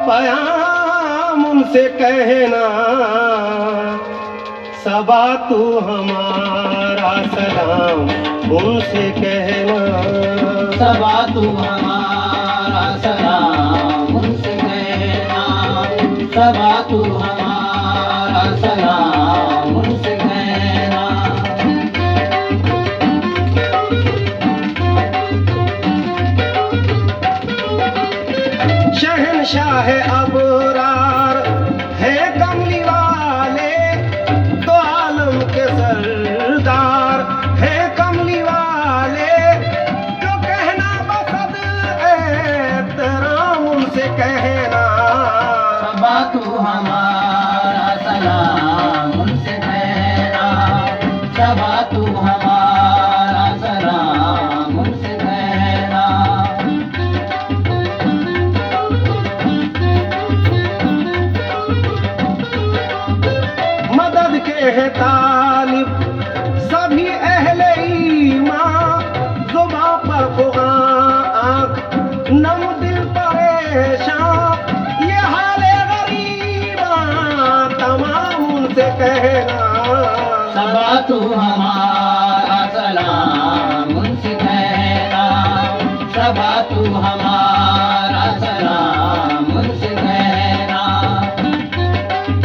पयाम उनसे कहना, सबा तू हमारा सलाम उनसे कहना। सबा तू हमारा सलाम उनसे कहना, सबा तू हमारा सलाम उनसे कहना। शहनशाह अबरार है कमली वाले, दो आलम के सरदार है कमली वाले, जो कहना बसद एहतराम उनसे कहना। सबा तू हमारा सलाम उनसे कहना, सबा तू हमारा सलाम उनसे कहना। मदद के है तालिब सभी अहले ईमान, जुबां पर खुदा आंख नम दिल परेशान, ये हाले गरीबा तमाम उनसे कहना। सबा तू हमारा सलाम उनसे कहना, सबा तू हमारा